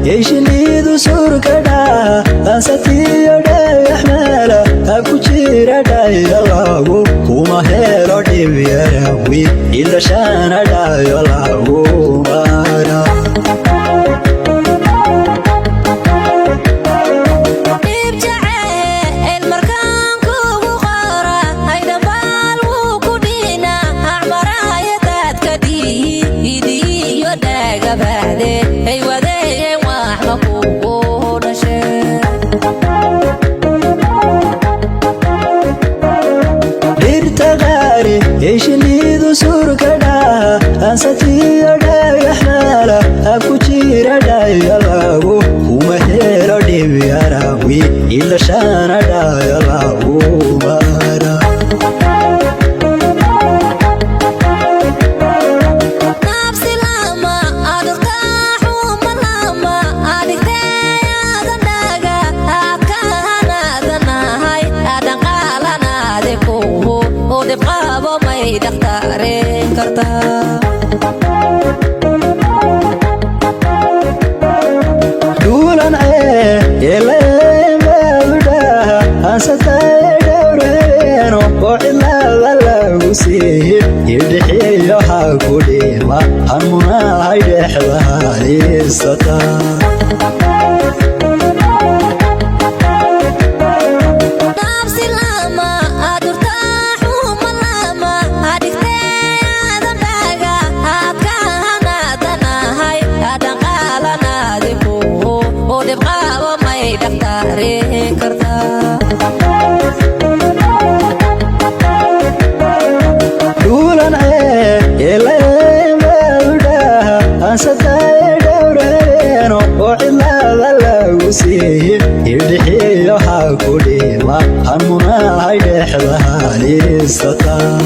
يشنيدو سوركدا أنساتيو داي أحمالا أكو جيرا داي يلاغو كوما هيرو ديبيراوي إلا شانا داي يلاغو مارا يشنيدو سوركدا أنساتيو داي أحمالا أكو جيرا داي يلاغو كوما هيرو ديبيراوي إلا شانا داي يلاغو مارا دولا يلا مالدا أنساتي دورينو وإلا لا وسيه يدحي يحاكو ديما همنا هيدح لهالي الستا أنساتي دورينو وإلا لا وسيه يدحي يحاكو ديما همنا هيدح لهالي الستا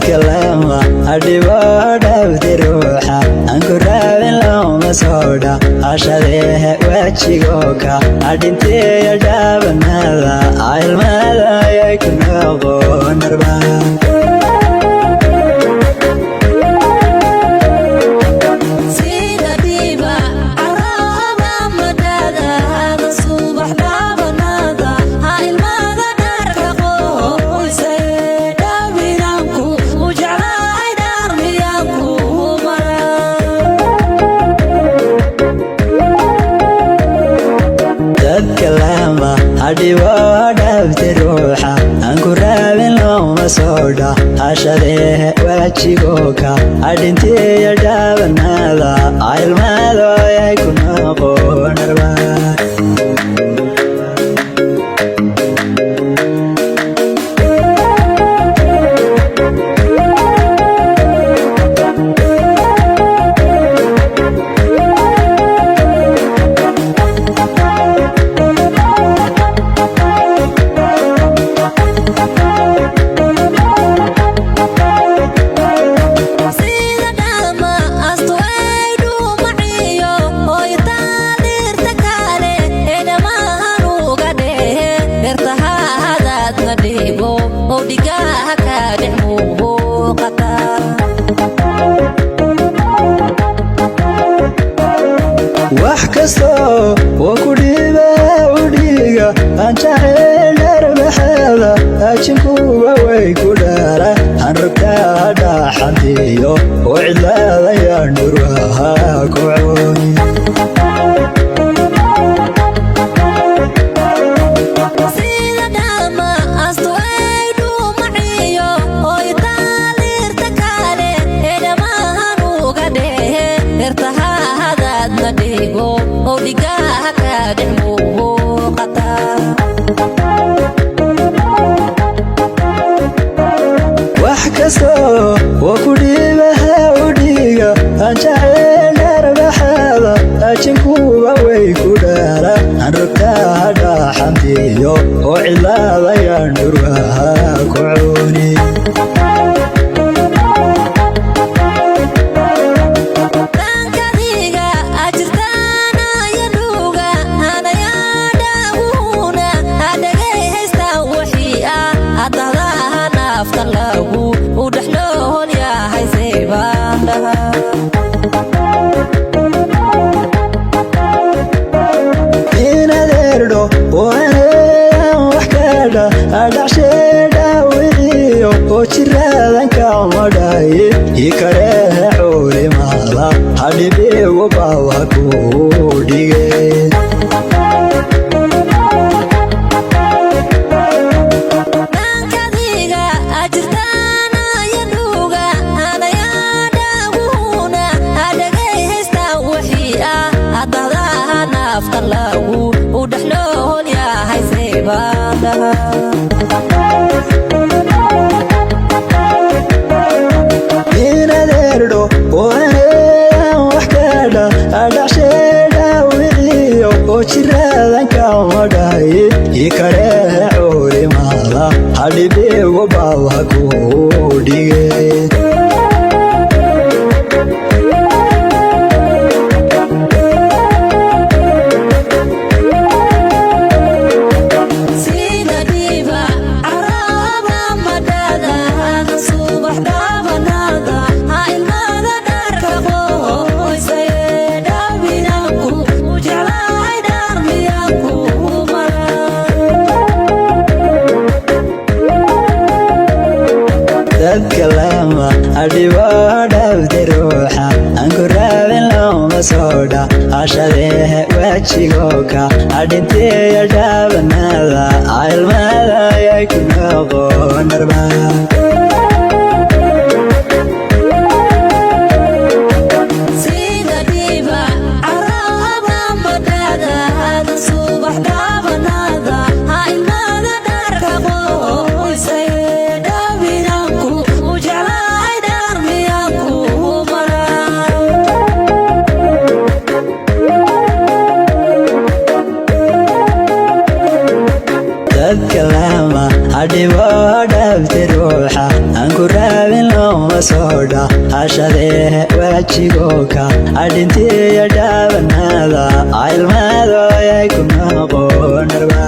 كلامه أديبه داودي روحه أنكو رابين لوما سودا أشاده واتشيغوكا أدينتي يدابن هذا عيل ماذا يكون أبو نربان أديبه داودي روحه أنكو رابين لوما سودا أشاده واتشيغوكا أدينتي يدابن هذا عيل ماذا يكون أبو نربان ajinkuwa way ku dhaara aan rogtaa dhaxantiyo oo cidlaadayaan dhurwaha ku cooni wax kasto oo ku dhiibaha u dhiiga aan jacayl arbaxaada ajinkuwa way ku dhaara aan rogtaa dhaxantiyo oo cidlaadayaan dhurwaha ku cooni inadeerdho waanayaan wax kadha adhacsheedha wixiyo oo jiraadanka madhaye ii kareehe culimaada hadhibigu baawa ku dhige inadeerdho waanayaan wax kadha adhacsheedha wixiyo oo jiraadanka madhaye ii kareehe culimaada hadhibigu baawa ku dhige dadka lama adhibo dhawda ruuxa aan ku raabin looma soodha cashadeehe wajigooka adhinteeya dhaabanaada ilmaada ayay ku noqon dharba dadka lama adhibo dhawda ruuxa aan ku raabin looma soodha cashadeehe wajigooka adhinteeya dhaabanaada ilmaada ayay ku noqon dharba